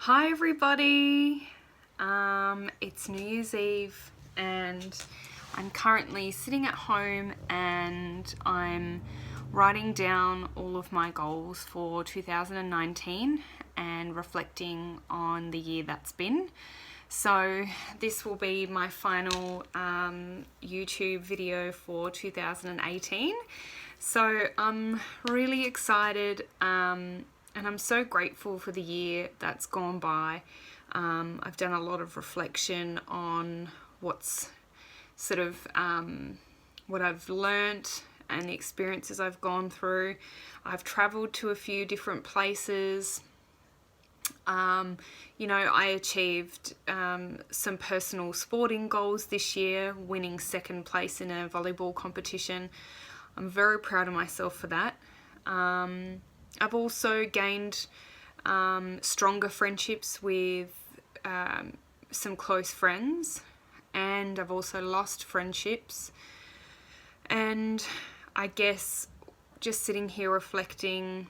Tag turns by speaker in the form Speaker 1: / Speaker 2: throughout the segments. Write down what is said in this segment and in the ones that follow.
Speaker 1: Hi everybody, it's New Year's Eve and I'm currently sitting at home and I'm writing down all of my goals for 2019 and reflecting on the year that's been. So this will be my final YouTube video for 2018. So I'm really excited and I'm so grateful for the year that's gone by. I've done a lot of reflection on what's sort of what I've learnt and the experiences I've gone through. I've travelled to a few different places. I achieved some personal sporting goals this year, winning second place in a volleyball competition. I'm very proud of myself for that. I've also gained stronger friendships with some close friends, and I've also lost friendships. And I guess just sitting here reflecting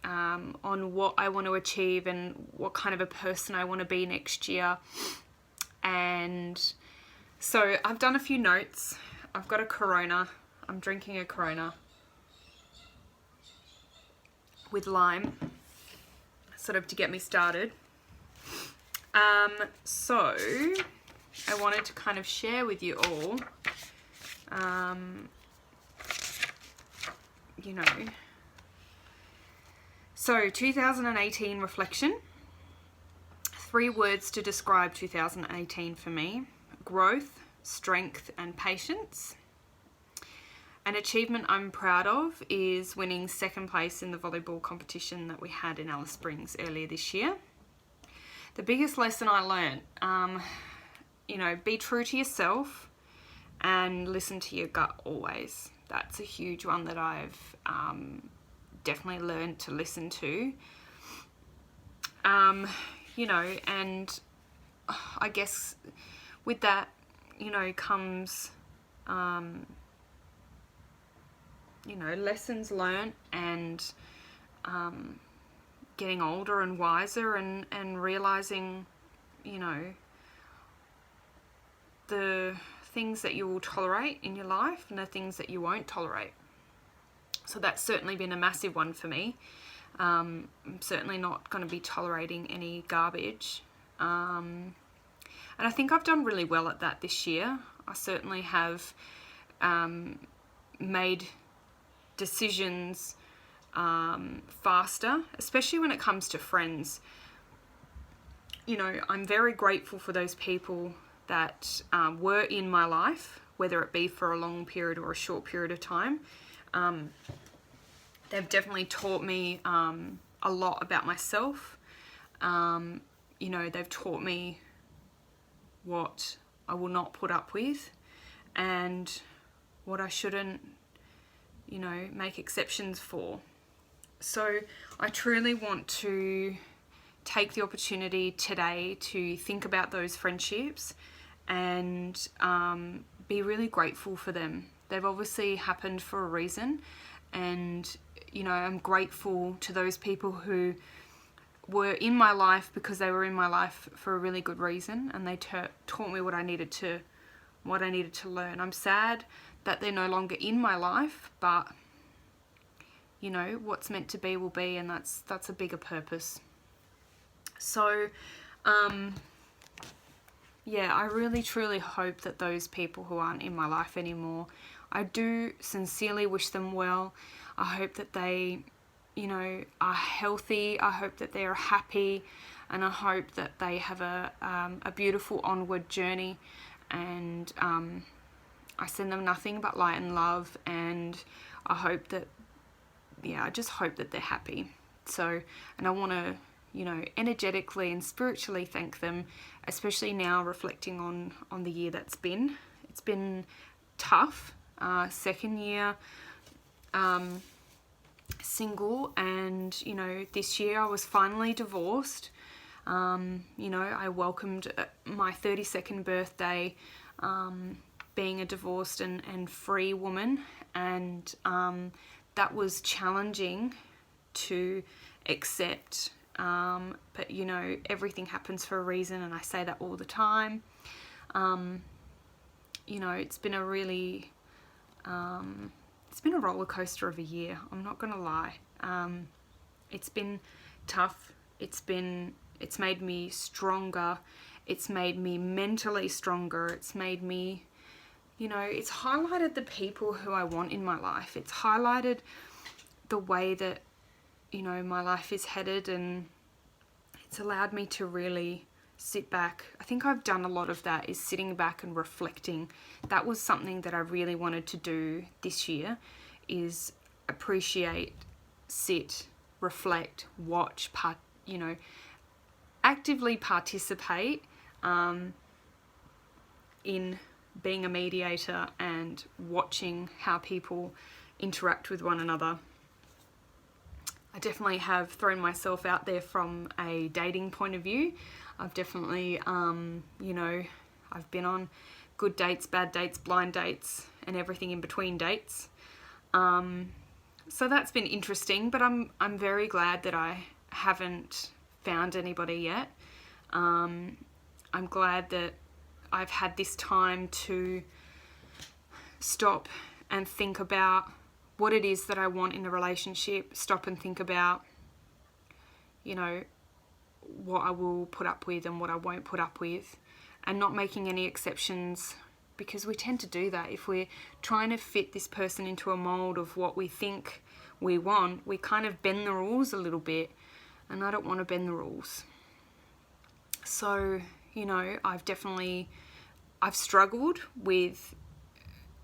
Speaker 1: on what I want to achieve and what kind of a person I want to be next year. And so I've done a few notes. I've got a Corona. I'm drinking a Corona with lime, sort of to get me started. So I wanted to kind of share with you all, So 2018 reflection. 3 words to describe 2018 for me: growth, strength, and patience. An achievement I'm proud of is winning second place in the volleyball competition that we had in Alice Springs earlier this year. The biggest lesson I learned, be true to yourself and listen to your gut always. That's a huge one that I've definitely learned to listen to. And I guess with that, comes lessons learned and getting older and wiser and realizing, the things that you will tolerate in your life and the things that you won't tolerate. So that's certainly been a massive one for me. I'm certainly not going to be tolerating any garbage. And I think I've done really well at that this year. I certainly have made decisions faster, especially when it comes to friends. I'm very grateful for those people that were in my life, whether it be for a long period or a short period of time. They've definitely taught me a lot about myself. They've taught me what I will not put up with and what I shouldn't, make exceptions for. So I truly want to take the opportunity today to think about those friendships and be really grateful for them. They've obviously happened for a reason, and I'm grateful to those people who were in my life because they were in my life for a really good reason, and they taught me what I needed to learn. I'm sad that they're no longer in my life, but what's meant to be will be, and that's a bigger purpose. So I really truly hope that those people who aren't in my life anymore, I do sincerely wish them well. I hope that they are healthy. I hope that they're happy, and I hope that they have a beautiful onward journey. And I send them nothing but light and love, and I just hope that they're happy. So, and I want to, energetically and spiritually thank them, especially now reflecting on the year that's been. It's been tough. Second year single, and this year I was finally divorced. I welcomed my 32nd birthday being a divorced and free woman, and that was challenging to accept But you know, everything happens for a reason, and I say that all the time. You know, it's been a really, it's been a roller coaster of a year. I'm not gonna lie. It's been tough. It's made me stronger. It's made me mentally stronger. It's made me, you know, it's highlighted the people who I want in my life. It's highlighted the way that, you know, my life is headed, and it's allowed me to really sit back. I think I've done a lot of that, is sitting back and reflecting. That was something that I really wanted to do this year, is appreciate, sit, reflect, watch, you know, actively participate in being a mediator and watching how people interact with one another. I definitely have thrown myself out there from a dating point of view. I've definitely, you know, I've been on good dates, bad dates, blind dates, and everything in between dates. So that's been interesting, but I'm very glad that I haven't found anybody yet. I'm glad that I've had this time to stop and think about what it is that I want in a relationship, stop and think about, you know, what I will put up with and what I won't put up with, and not making any exceptions, because we tend to do that. If we're trying to fit this person into a mold of what we think we want, we kind of bend the rules a little bit, and I don't want to bend the rules. So, you know, I've struggled with,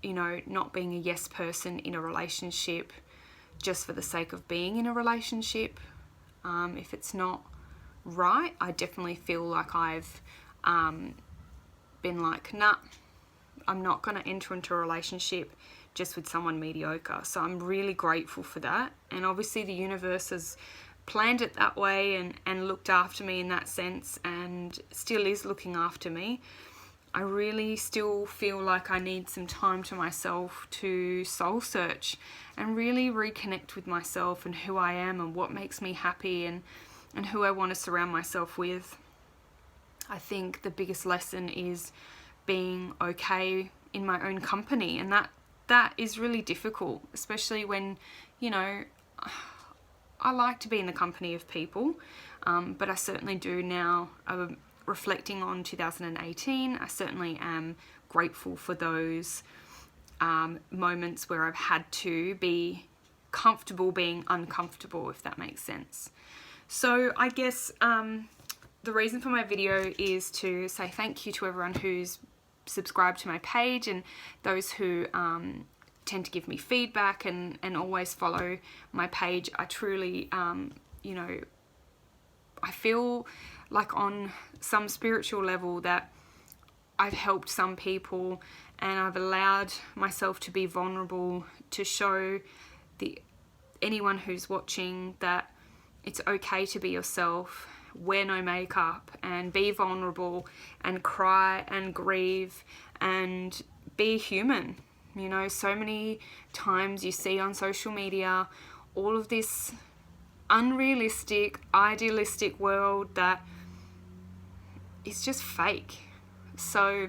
Speaker 1: you know, not being a yes person in a relationship just for the sake of being in a relationship. If it's not right, I definitely feel like I've been like, nah, I'm not going to enter into a relationship just with someone mediocre. So I'm really grateful for that. And obviously the universe has planned it that way and looked after me in that sense, and still is looking after me. I really still feel like I need some time to myself to soul search and really reconnect with myself and who I am and what makes me happy and who I want to surround myself with. I think the biggest lesson is being okay in my own company, and that is really difficult, especially when, you know, I like to be in the company of people, but I certainly do now. Reflecting on 2018, I certainly am grateful for those moments where I've had to be comfortable being uncomfortable, if that makes sense. So I guess the reason for my video is to say thank you to everyone who's subscribed to my page, and those who tend to give me feedback and always follow my page. I truly, you know, I feel like on some spiritual level that I've helped some people, and I've allowed myself to be vulnerable, to show anyone who's watching that it's okay to be yourself, wear no makeup, and be vulnerable and cry and grieve and be human. You know, so many times you see on social media all of this unrealistic, idealistic world that is just fake. So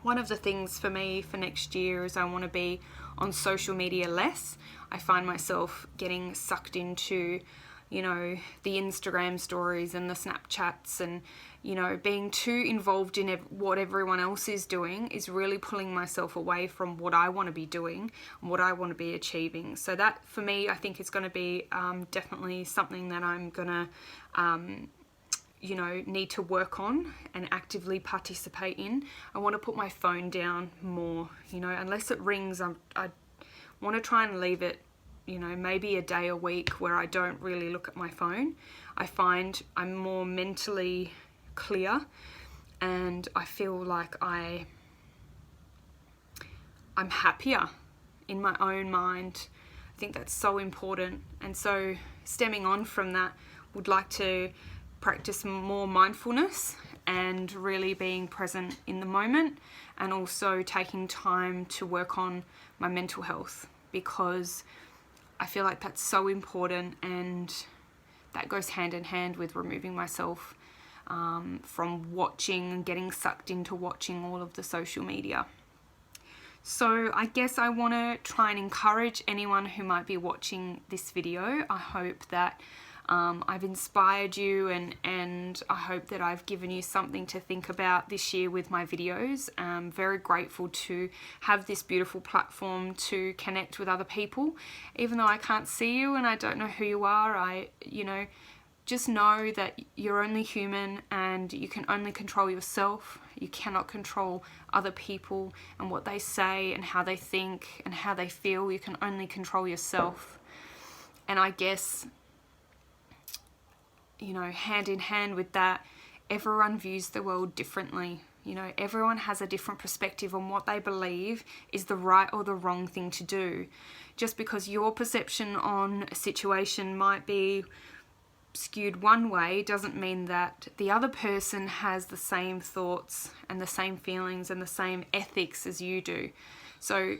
Speaker 1: one of the things for me for next year is I want to be on social media less. I find myself getting sucked into, you know, the Instagram stories and the Snapchats, and, you know, being too involved in what everyone else is doing is really pulling myself away from what I want to be doing and what I want to be achieving. So that, for me, I think is going to be definitely something that I'm going to, you know, need to work on and actively participate in. I want to put my phone down more, you know, unless it rings, I want to try and leave it, you know, maybe a day a week where I don't really look at my phone. I find I'm more mentally clear, and I feel like I'm happier in my own mind. I think that's so important. And so stemming on from that, would like to practice more mindfulness and really being present in the moment, and also taking time to work on my mental health, because I feel like that's so important, and that goes hand in hand with removing myself from watching and getting sucked into watching all of the social media. So I guess I want to try and encourage anyone who might be watching this video. I hope that I've inspired you, and I hope that I've given you something to think about this year with my videos. I'm very grateful to have this beautiful platform to connect with other people. Even though I can't see you and I don't know who you are, just know that you're only human and you can only control yourself. You cannot control other people and what they say and how they think and how they feel. You can only control yourself. And I guess, hand in hand with that, everyone views the world differently. Everyone has a different perspective on what they believe is the right or the wrong thing to do. Just because your perception on a situation might be skewed one way doesn't mean that the other person has the same thoughts and the same feelings and the same ethics as you do. So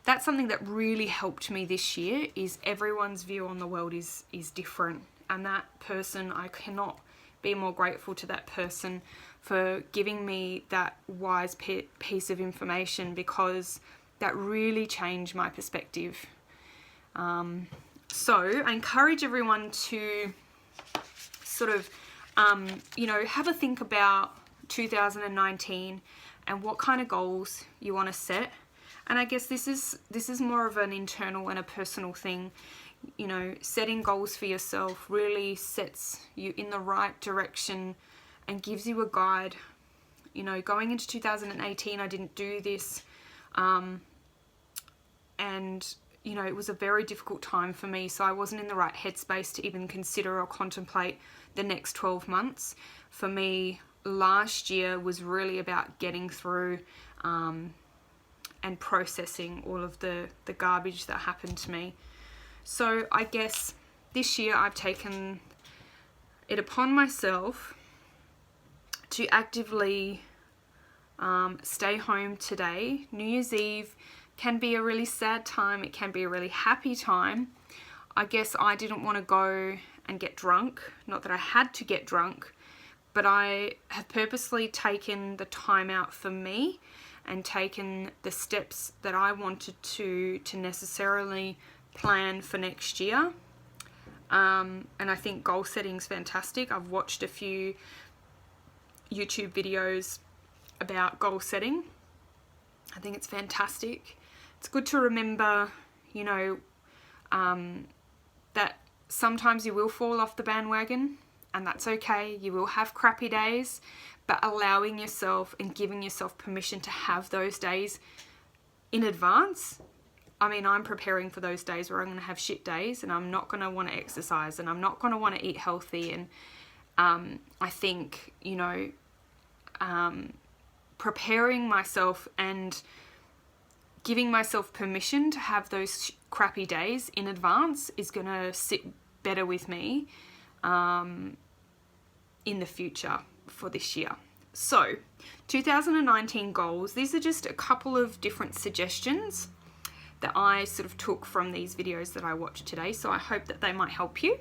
Speaker 1: that's something that really helped me this year, is everyone's view on the world is different. And that person, I cannot be more grateful to that person for giving me that wise piece of information, because that really changed my perspective. So I encourage everyone to sort of, have a think about 2019 and what kind of goals you want to set. And I guess this is more of an internal and a personal thing. Setting goals for yourself really sets you in the right direction and gives you a guide. Going into 2018, I didn't do this, and it was a very difficult time for me, so I wasn't in the right headspace to even consider or contemplate the next 12 months. For me, last year was really about getting through and processing all of the garbage that happened to me. So I guess this year I've taken it upon myself to actively stay home today. New Year's Eve can be a really sad time. It can be a really happy time. I guess I didn't want to go and get drunk. Not that I had to get drunk, but I have purposely taken the time out for me and taken the steps that I wanted to necessarily plan for next year. And I think goal setting is fantastic. I've watched a few YouTube videos about goal setting. I think it's fantastic. It's good to remember, that sometimes you will fall off the bandwagon, and that's okay. You will have crappy days, but allowing yourself and giving yourself permission to have those days in advance. I mean, I'm preparing for those days where I'm going to have shit days and I'm not going to want to exercise and I'm not going to want to eat healthy. And I think, preparing myself and giving myself permission to have those crappy days in advance is going to sit better with me in the future for this year. So 2019 goals, these are just a couple of different suggestions that I sort of took from these videos that I watched today. So I hope that they might help you.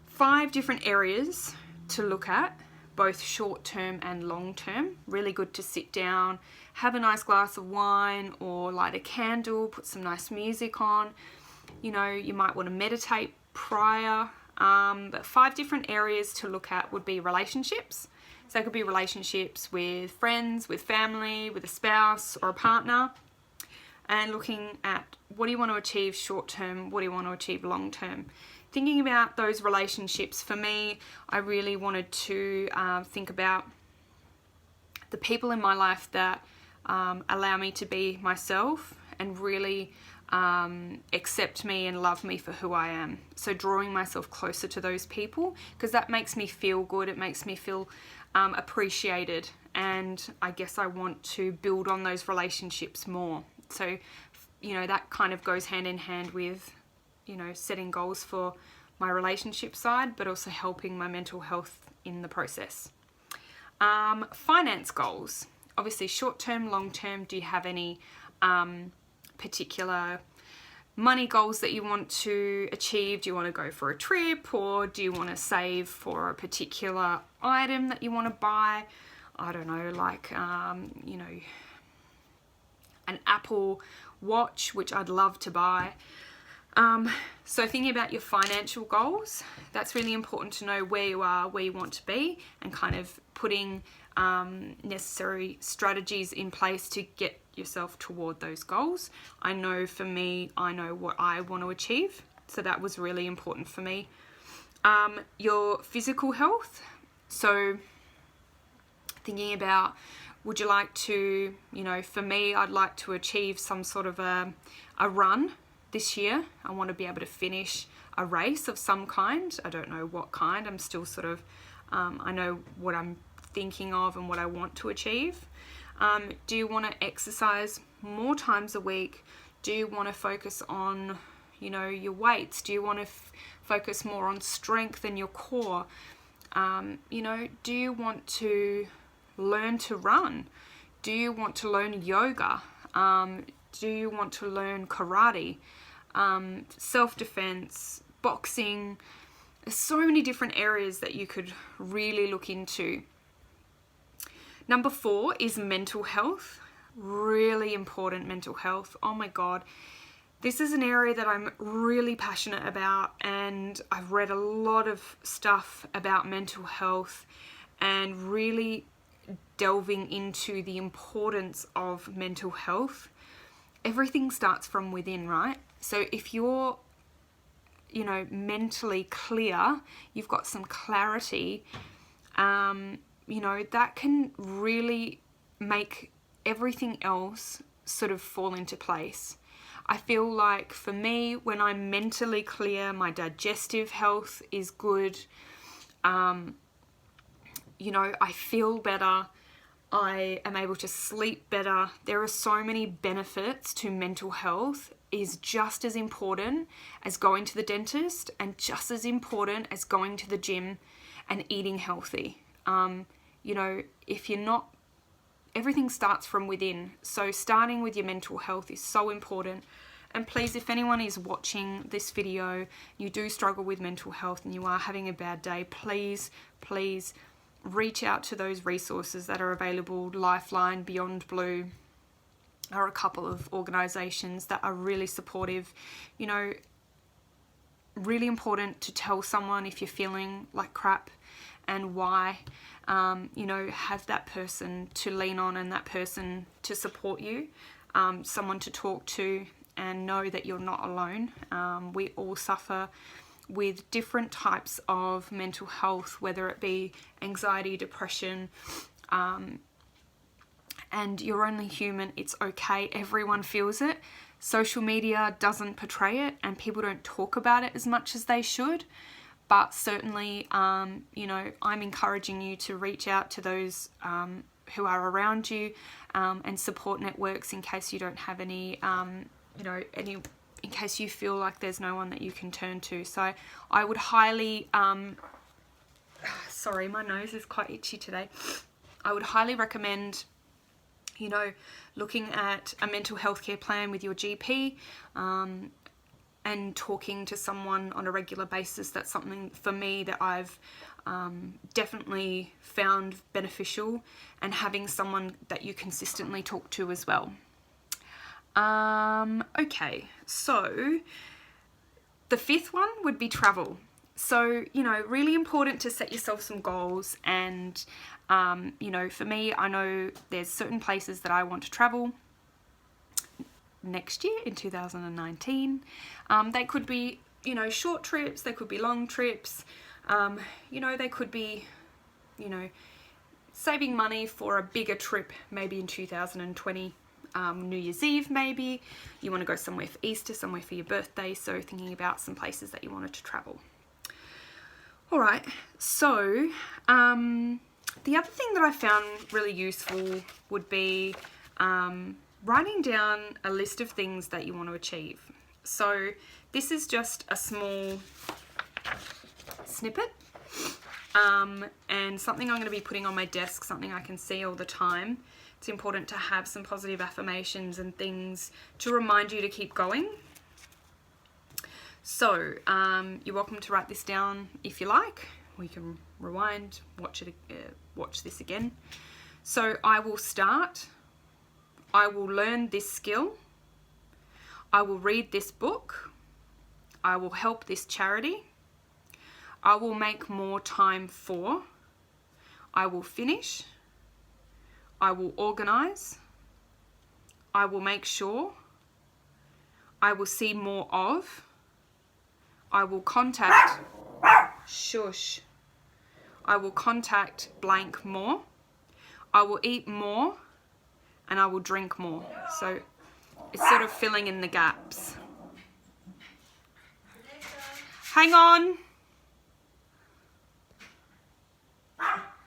Speaker 1: 5 different areas to look at, both short term and long term. Really good to sit down, have a nice glass of wine or light a candle, put some nice music on. You might want to meditate prior. But 5 different areas to look at would be relationships. So it could be relationships with friends, with family, with a spouse or a partner. And looking at what do you want to achieve short term, what do you want to achieve long term. Thinking about those relationships, for me, I really wanted to think about the people in my life that allow me to be myself and really accept me and love me for who I am. So drawing myself closer to those people, because that makes me feel good. It makes me feel appreciated. And I guess I want to build on those relationships more. So, that kind of goes hand in hand with, setting goals for my relationship side, but also helping my mental health in the process. Finance goals, obviously short term, long term. Do you have any particular money goals that you want to achieve. Do you want to go for a trip, or do you want to save for a particular item that you want to buy? I don't know, like, you know, an Apple Watch, which I'd love to buy. So thinking about your financial goals, that's really important to know where you are, where you want to be, and kind of putting necessary strategies in place to get yourself toward those goals. I know for me, I know what I want to achieve, so that was really important for me. Your physical health, so thinking about, would you like to, you know, for me, I'd like to achieve some sort of a run this year. I want to be able to finish a race of some kind. I don't know what kind. I'm still sort of, I know what I'm thinking of and what I want to achieve. Do you want to exercise more times a week? Do you want to focus on, you know, your weights? Do you want to focus more on strength in your core? You know, do you want to learn to run? Do you want to learn yoga? Do you want to learn karate, self-defense, boxing? There's so many different areas that you could really look into. Number 4 is mental health. Really important, mental health. Oh my God. This is an area that I'm really passionate about, and I've read a lot of stuff about mental health and really delving into the importance of mental health. Everything starts from within, right? So if you're, you know, mentally clear, you've got some clarity, you know, that can really make everything else sort of fall into place. I feel like for me, when I'm mentally clear, my digestive health is good. You know, I feel better. I am able to sleep better. There are so many benefits to mental health. Is just as important as going to the dentist, and just as important as going to the gym and eating healthy. You know, if you're not, everything starts from within. So starting with your mental health is so important. And please, if anyone is watching this video, you do struggle with mental health and you are having a bad day, please reach out to those resources that are available. Lifeline, Beyond Blue are a couple of organisations that are really supportive. You know, really important to tell someone if you're feeling like crap and why. You know, have that person to lean on and that person to support you, someone to talk to, and know that you're not alone. We all suffer with different types of mental health, whether it be anxiety, depression, and you're only human. It's okay. Everyone feels it. Social media doesn't portray it, and people don't talk about it as much as they should. But certainly, you know, I'm encouraging you to reach out to those who are around you, and support networks in case you don't have any, you know, in case you feel like there's no one that you can turn to. So I would highly, sorry, my nose is quite itchy today. I would highly recommend, you know, looking at a mental health care plan with your GP, and talking to someone on a regular basis. That's something for me that I've definitely found beneficial, and having someone that you consistently talk to as well. Okay, so the 5th one would be travel. So, you know, really important to set yourself some goals. And, you know, for me, I know there's certain places that I want to travel next year in 2019. They could be, you know, short trips, they could be long trips, you know, they could be, you know, saving money for a bigger trip maybe in 2020. New Year's Eve maybe, you want to go somewhere for Easter, somewhere for your birthday, so thinking about some places that you wanted to travel. Alright, so the other thing that I found really useful would be writing down a list of things that you want to achieve. So this is just a small snippet, and something I'm going to be putting on my desk, something I can see all the time. It's important to have some positive affirmations and things to remind you to keep going. So you're welcome to write this down if you like. We can rewind, watch this again. So I will start. I will learn this skill. I will read this book. I will help this charity. I will make more time for. I will finish. I will organize. I will make sure. I will see more of. I will contact. Shush. I will contact blank more. I will eat more. And I will drink more. So it's sort of filling in the gaps. Hang on.